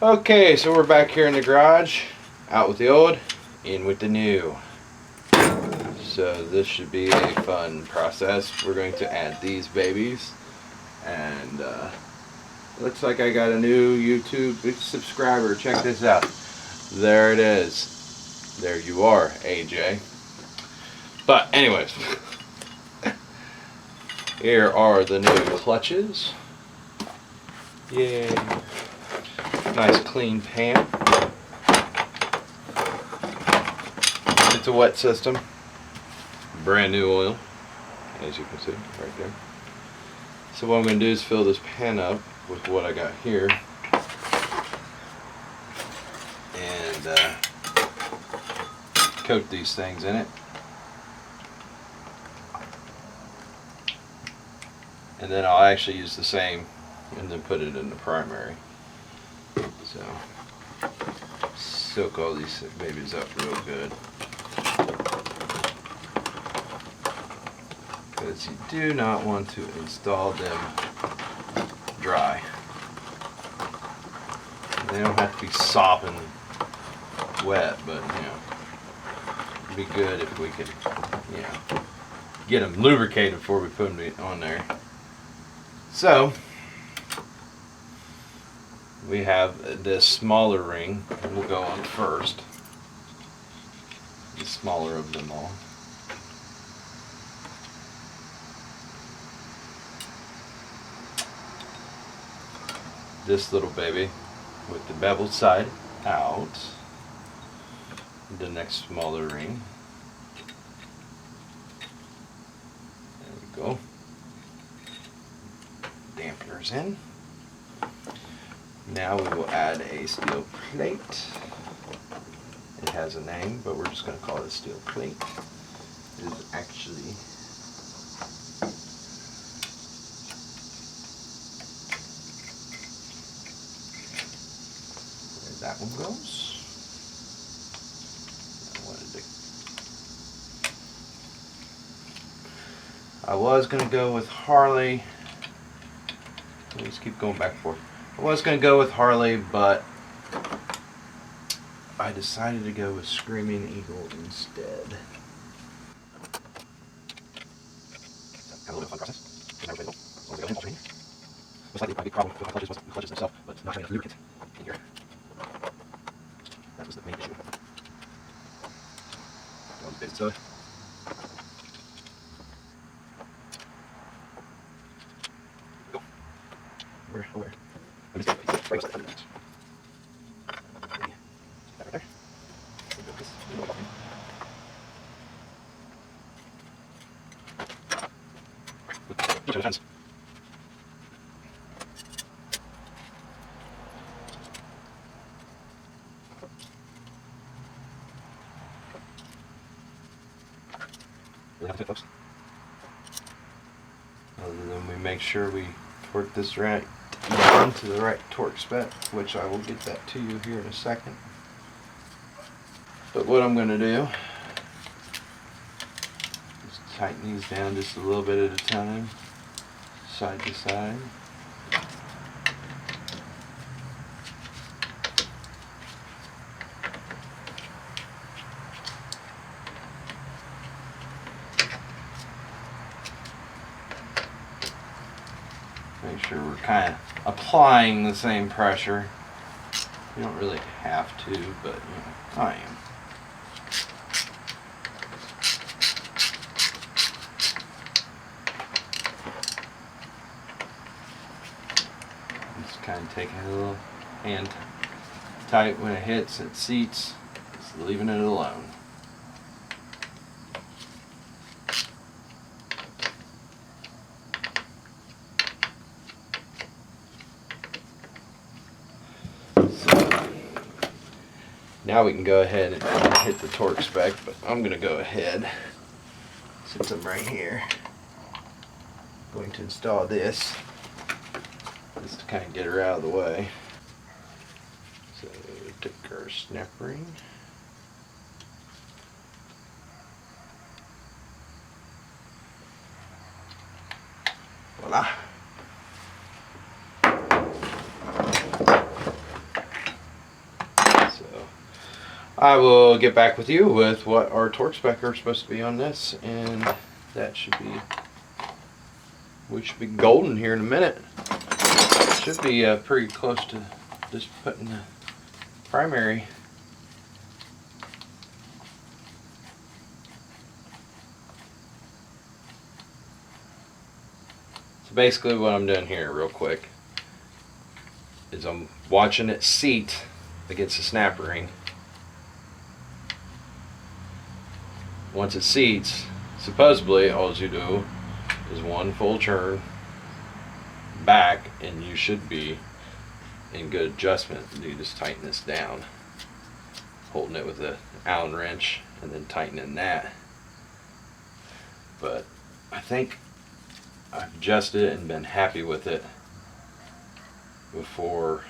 Okay, so we're back here in the garage, out with the old, in with the new. So this should be a fun process. We're going to add these babies, and looks like I got a new YouTube subscriber. Check this out. There it is. There you are, AJ. But anyways, here are the new clutches. Yay. Nice clean pan. It's a wet system. Brand new oil, as you can see right there. So what I'm going to do is fill this pan up with what I got here. And coat these things in it. And then I'll actually use the same and then put it in the primary. So soak all these babies up real good, because you do not want to install them dry. They don't have to be sopping wet, but you know, it'd be good if we could, you know, get them lubricated before we put them on there. So we have this smaller ring, and we'll go on first. The smaller of them all. This little baby with the beveled side out. The next smaller ring. There we go. Dampeners in. Now we will add a steel plate. It has a name, but we're just going to call it a steel plate. It is actually where that one goes. I was going to go with Harley. Let me just keep going back and forth. I was going to go with Harley, but I decided to go with Screaming Eagle instead. Kind of a little bit of a fun process. It's never available. As long as I go ahead and wash it. Most likely, my big problem with my clutches was the clutches themselves, but not having enough lubricant in here. That was the main issue. That was a bit soda. Go. Where? I missed it. Right outside the minutes. That right there. Each other's hands. Really have to fit, folks. Other than we make sure we torque this right down to the right torque spec, which I will get that to you here in a second. But what I'm going to do is tighten these down just a little bit at a time, side to side. Make sure we're kind of applying the same pressure. You don't really have to, but you know, I am. Just kind of taking a little hand tight when it hits, it seats, just leaving it alone. Now we can go ahead and hit the torque spec, but I'm going to go ahead, since I'm right here, I'm going to install this, just to kind of get her out of the way. So take our snap ring. Voila. I will get back with you with what our torque spec are supposed to be on this, and that should be, we should be golden here in a minute. Should be pretty close to just putting the primary. So basically what I'm doing here real quick is I'm watching it seat against the snap ring. Once it seats, supposedly all you do is one full turn back and you should be in good adjustment. You just tighten this down, holding it with the Allen wrench and then tightening that. But I think I've adjusted it and been happy with it before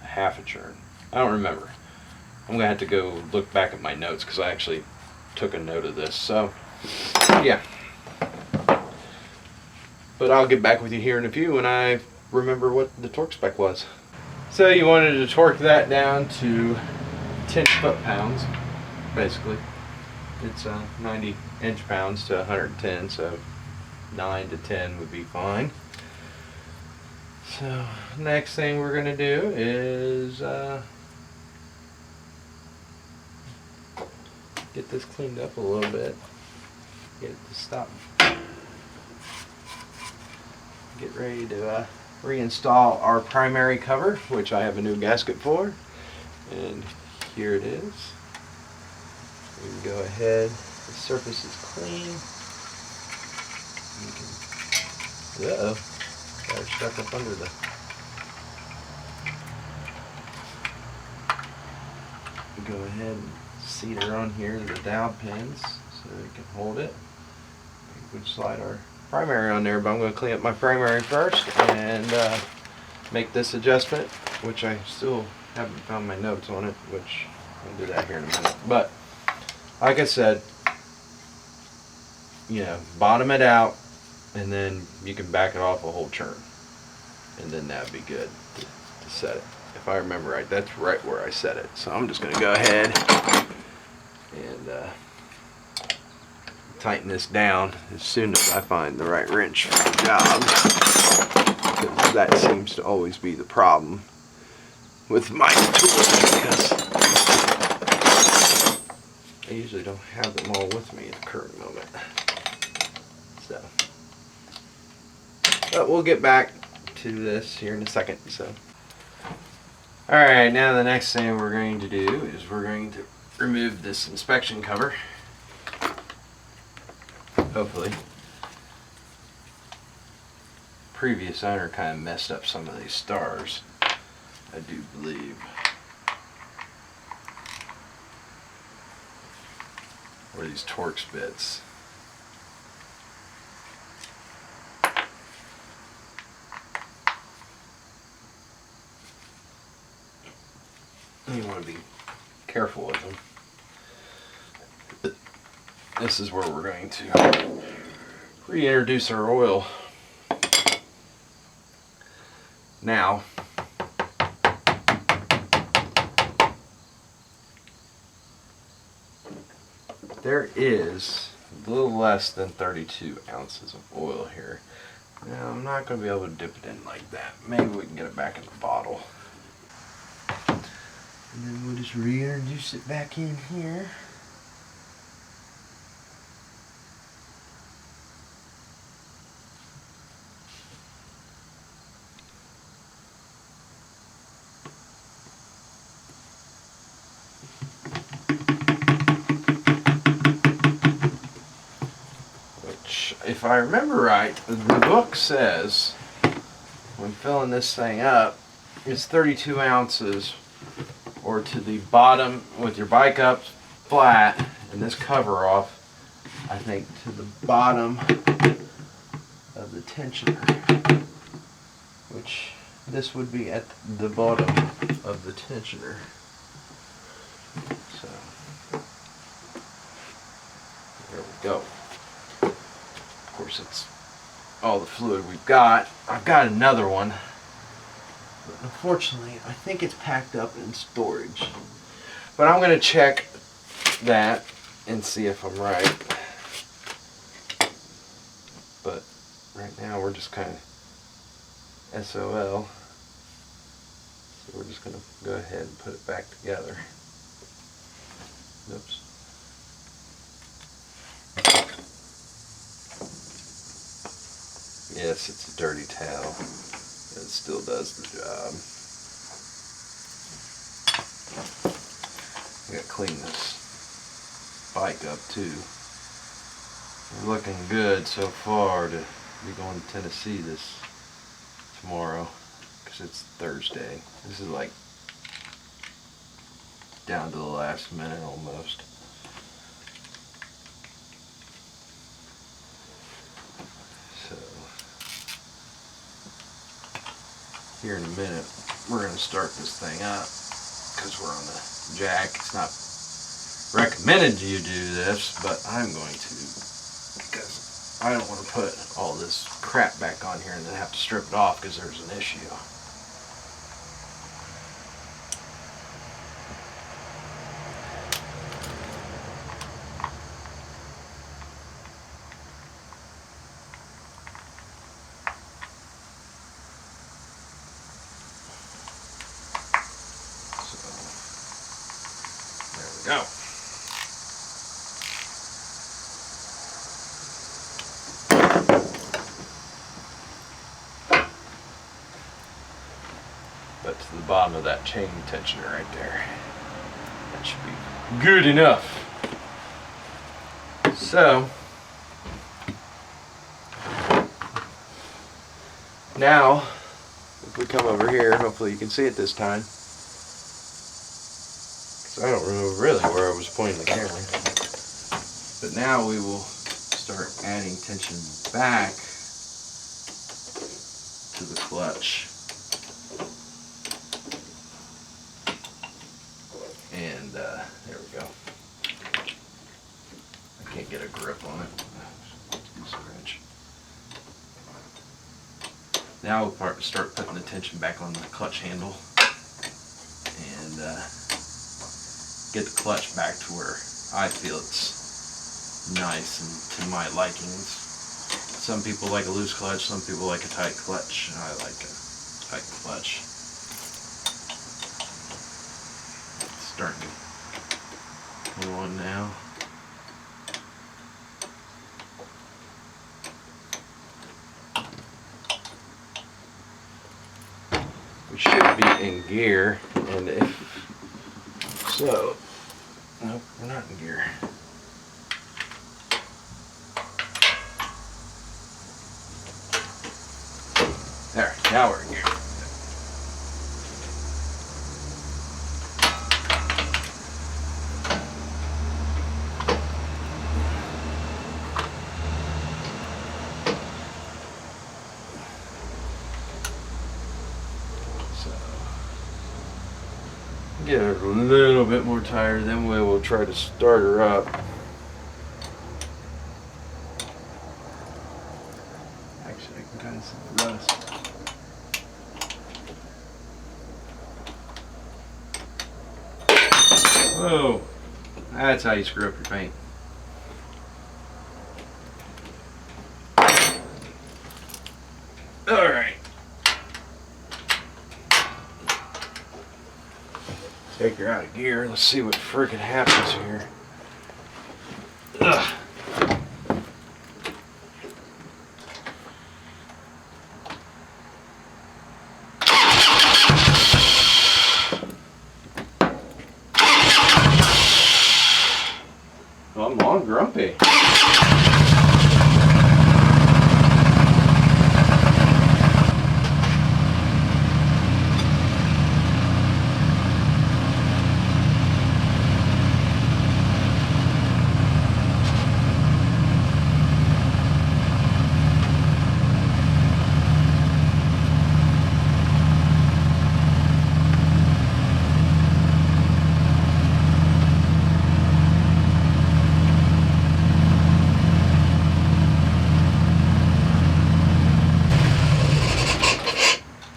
a half a turn. I don't remember. I'm gonna have to go look back at my notes because I actually took a note of this. So yeah, but I'll get back with you here in a few when I remember what the torque spec was. So you wanted to torque that down to 10 foot-pounds basically. It's 90 inch-pounds to 110, so 9 to 10 would be fine. So next thing we're going to do is get this cleaned up a little bit, get it to stop, get ready to reinstall our primary cover, which I have a new gasket for, and here it is. We can go ahead, the surface is clean. Uh-oh, got her stuck up under the, go ahead and seat her on here to the dowel pins so we can hold it. We would slide our primary on there, but I'm going to clean up my primary first and make this adjustment, which I still haven't found my notes on it, which I'll do that here in a minute. But like I said, you know, bottom it out and then you can back it off a whole turn, and then that'd be good to set it. If I remember right, that's right where I set it. So I'm just going to go ahead and tighten this down as soon as I find the right wrench for the job, because that seems to always be the problem with my tools, because I usually don't have them all with me at the current moment. So, but we'll get back to this here in a second. So, alright, now the next thing we're going to do is we're going to remove this inspection cover. Hopefully. Previous owner kind of messed up some of these stars, I do believe. Or these Torx bits. You want to be careful with them. This is where we're going to reintroduce our oil. Now, there is a little less than 32 ounces of oil here. Now, I'm not going to be able to dip it in like that. Maybe we can get it back in the bottle. And then we'll just reintroduce it back in here. Which, if I remember right, the book says when filling this thing up, it's 32 ounces, or to the bottom with your bike up flat and this cover off, I think to the bottom of the tensioner, which this would be at the bottom of the tensioner. So there we go. Of course, it's all the fluid we've got. I've got another one, but unfortunately I think it's packed up in storage. But I'm going to check that and see if I'm right. But right now we're just kind of SOL. So we're just going to go ahead and put it back together. Oops. Yes, it's a dirty towel. It still does the job. I gotta clean this bike up too. We're looking good so far to be going to Tennessee tomorrow, because it's Thursday. This is like down to the last minute almost. So here in a minute we're going to start this thing up, because we're on the jack. It's not recommended you do this, but I'm going to, because I don't want to put all this crap back on here and then have to strip it off because there's an issue. So there we go. But to the bottom of that chain tensioner right there. That should be good enough. So now, if we come over here, hopefully you can see it this time. Because I don't remember really where I was pointing the camera. But now we will start adding tension back to the clutch. And there we go. I can't get a grip on it. Use a wrench. Now we'll start putting the tension back on the clutch handle and get the clutch back to where I feel it's nice and to my likings. Some people like a loose clutch, some people like a tight clutch. I like a tight clutch. Starting to go on now. We should be in gear, and if so, nope, we're not in gear. There, now we're in gear. Get her a little bit more tired, then we will try to start her up. Actually, I can kind of see the rust. Whoa, that's how you screw up your paint. All right. Take her out of gear. Let's see what freaking happens here. Ugh. Well, I'm all grumpy.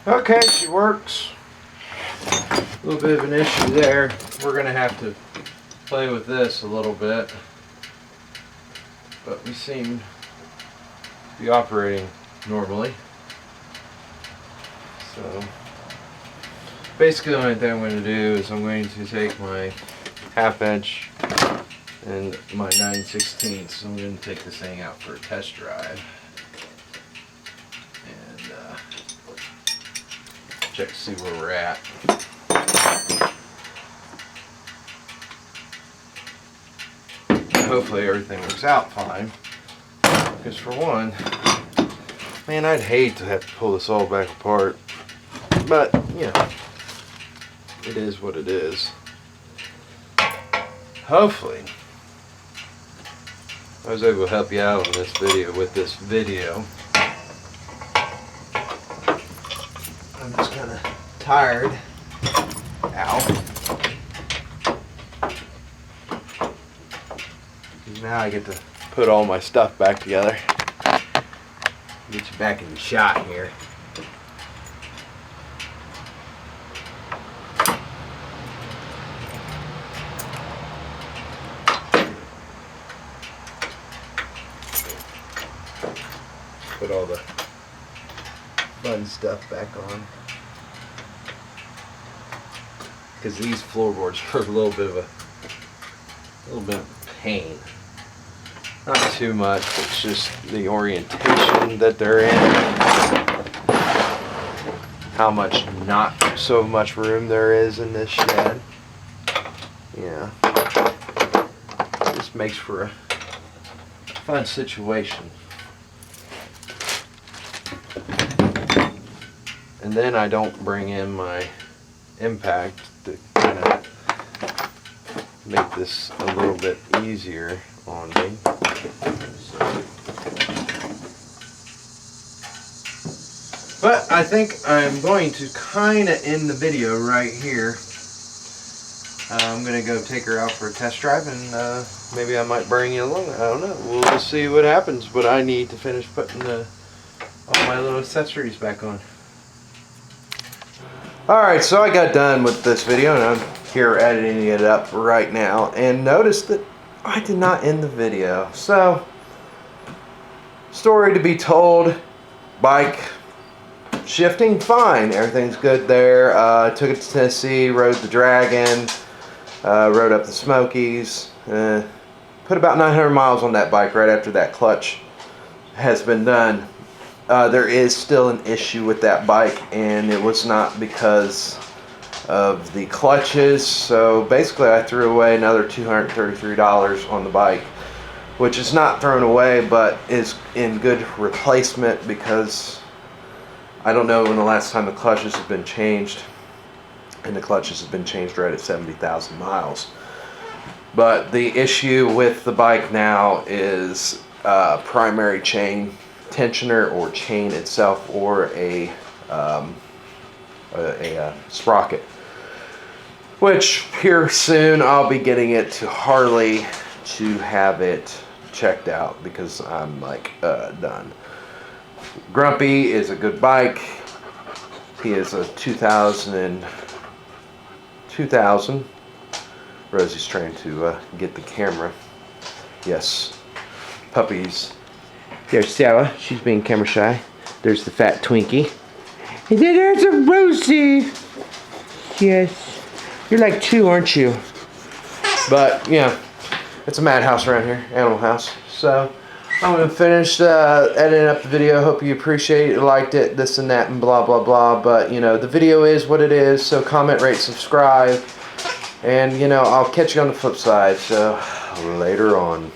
Okay, she works. little bit of an issue there. We're going to have to play with this a little bit. But we seem to be operating normally. So basically the only thing I'm going to do is I'm going to take my 1/2 inch and my 9/16. I'm going to take this thing out for a test drive and check to see where we're at. Hopefully everything works out fine. Because for one, man, I'd hate to have to pull this all back apart. But, you know, it is what it is. Hopefully, I was able to help you out on this video with this video. I'm just kind of tired. Ow. Now I get to put all my stuff back together. Get you back in the shot here. Put all the fun stuff back on. Because these floorboards are a little bit of pain. Not too much, it's just the orientation that they're in. How much not so much room there is in this shed. Yeah. This makes for a fun situation. And then I don't bring in my impact to kind of make this a little bit easier on me. But I think I'm going to kind of end the video right here. I'm going to go take her out for a test drive and maybe I might bring you along. I don't know. We'll just see what happens. But I need to finish putting all my little accessories back on. Alright, so I got done with this video and I'm here editing it up right now. And notice that I did not end the video. So, story to be told. Bike shifting fine. Everything's good there. Took it to Tennessee, rode the Dragon, rode up the Smokies. Put about 900 miles on that bike right after that clutch has been done. There is still an issue with that bike, and it was not because of the clutches. So basically I threw away another $233 on the bike, which is not thrown away but is in good replacement, because I don't know when the last time the clutches have been changed, and the clutches have been changed right at 70,000 miles. But the issue with the bike now is primary chain tensioner, or chain itself, or a sprocket, which here soon I'll be getting it to Harley to have it checked out, because I'm like done. Grumpy is a good bike. He is a 2000. Rosie's trying to get the camera. Yes, puppies. There's Sarah, she's being camera shy. There's the fat Twinkie. And then there's a Rosie. Yes, you're like 2, aren't you? But yeah, it's a madhouse around here, animal house. So I'm gonna finish editing up the video. Hope you appreciate it, liked it, this and that, and blah blah blah. But you know, the video is what it is. So comment, rate, subscribe, and you know, I'll catch you on the flip side. So later on.